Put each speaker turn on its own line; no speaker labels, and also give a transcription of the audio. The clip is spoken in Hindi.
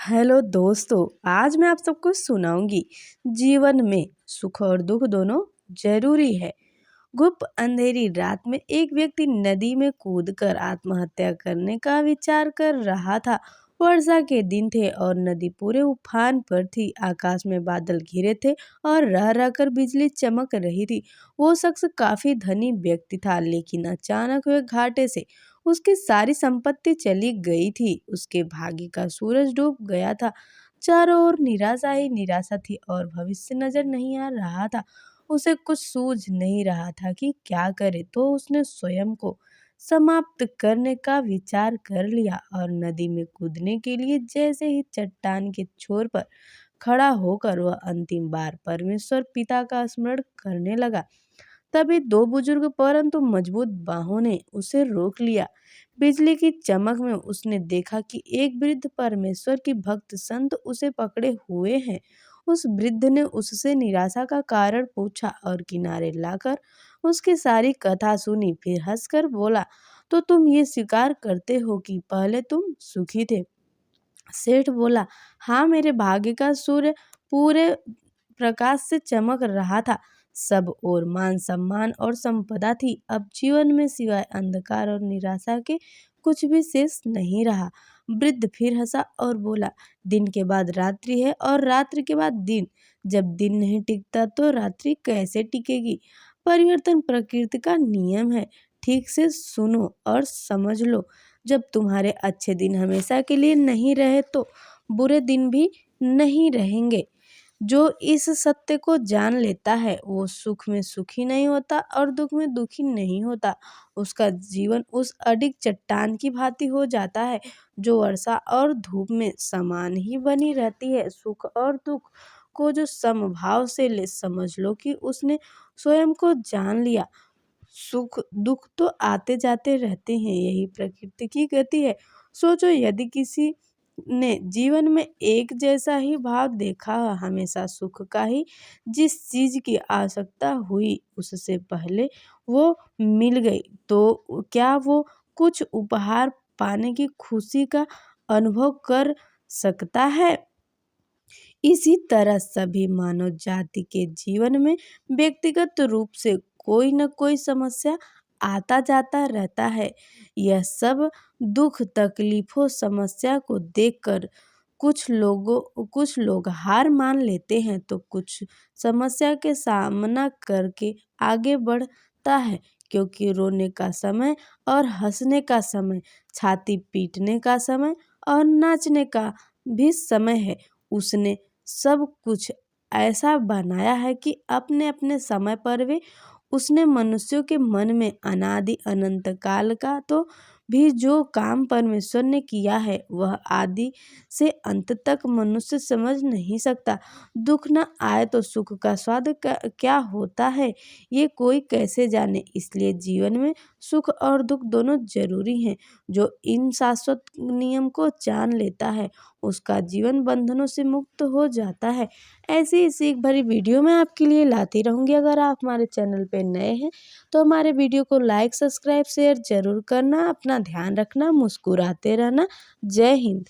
हेलो दोस्तों, आज मैं आप सबको सुनाऊंगी। जीवन में सुख और दुख दोनों जरूरी है। गुप्त अंधेरी रात में एक व्यक्ति नदी में कूदकर आत्महत्या करने का विचार कर रहा था। वर्षा के दिन थे और नदी पूरे उफान पर थी। आकाश में बादल घिरे थे और रह रहकर बिजली चमक रही थी। वो शख्स काफी धनी व्यक्ति था, लेकिन अचानक हुए घाटे से उसकी सारी संपत्ति चली गई थी। उसके भाग्य का सूरज डूब गया था। चारों ओर निराशा ही निराशा थी और भविष्य नजर नहीं आ रहा था। उसे कुछ सूझ नहीं रहा था कि क्या करे, तो उसने स्वयं को समाप्त करने का विचार कर लिया और नदी में कूदने के लिए जैसे ही चट्टान के छोर पर खड़ा होकर वह अंतिम बार परमेश्वर पिता का स्मरण करने लगा, तभी दो बुजुर्ग परंतु मजबूत बाहों ने उसे रोक लिया। बिजली की चमक में उसने देखा कि एक वृद्ध परमेश्वर की भक्त संत उसे पकड़े हुए हैं। उस वृद्ध ने उससे निराशा का कारण पूछा और किनारे लाकर उसकी सारी कथा सुनी। फिर हंसकर बोला, तो तुम ये स्वीकार करते हो कि पहले तुम सुखी थे? सेठ बोला, हाँ, मेरे भाग्य का सूर्य पूरे प्रकाश से चमक रहा था। सब और मान सम्मान और संपदा थी। अब जीवन में सिवाय अंधकार और निराशा के कुछ भी शेष नहीं रहा। वृद्ध फिर हंसा और बोला, दिन के बाद रात्रि है और रात्रि के बाद दिन। जब दिन नहीं टिकता तो रात्रि कैसे टिकेगी? परिवर्तन प्रकृति का नियम है। ठीक से सुनो और समझ लो। जब तुम्हारे अच्छे दिन हमेशा के लिए नहीं रहे तो बुरे दिन भी नहीं रहेंगे। जो इस सत्य को जान लेता है वो सुख में सुखी नहीं होता और दुख में दुखी नहीं होता। उसका जीवन उस अडिग चट्टान की भांति हो जाता है जो वर्षा और धूप में समान ही बनी रहती है। सुख और दुख को जो समभाव से ले, समझ लो कि उसने स्वयं को जान लिया। सुख दुख तो आते जाते रहते हैं, यही प्रकृति की गति है। सोचो, यदि किसी ने जीवन में एक जैसा ही भाव देखा, हमेशा सुख का ही, जिस चीज की आवश्यकता हुई उससे पहले वो मिल गई, तो क्या वो कुछ उपहार पाने की खुशी का अनुभव कर सकता है? इसी तरह सभी मानव जाति के जीवन में व्यक्तिगत रूप से कोई न कोई समस्या आता जाता रहता है। यह सब दुख तकलीफों समस्या को देखकर कुछ लोग हार मान लेते हैं, तो कुछ समस्या के सामना करके आगे बढ़ता है। क्योंकि रोने का समय और हंसने का समय, छाती पीटने का समय और नाचने का भी समय है। उसने सब कुछ ऐसा बनाया है कि अपने अपने समय पर वे उसने मनुष्यों के मन में अनादि अनंत काल का तो भी जो काम परमेश्वर ने किया है वह आदि से अंत तक मनुष्य समझ नहीं सकता। दुख न आए तो सुख का स्वाद क्या होता है, ये कोई कैसे जाने। इसलिए जीवन में सुख और दुख दोनों जरूरी हैं। जो इन शाश्वत नियम को जान लेता है उसका जीवन बंधनों से मुक्त हो जाता है। ऐसी ही सीख भरी वीडियो मैं आपके लिए लाती रहूँगी। अगर आप हमारे चैनल पे नए हैं तो हमारे वीडियो को लाइक सब्सक्राइब शेयर जरूर करना। अपना ध्यान रखना, मुस्कुराते रहना। जय हिंद।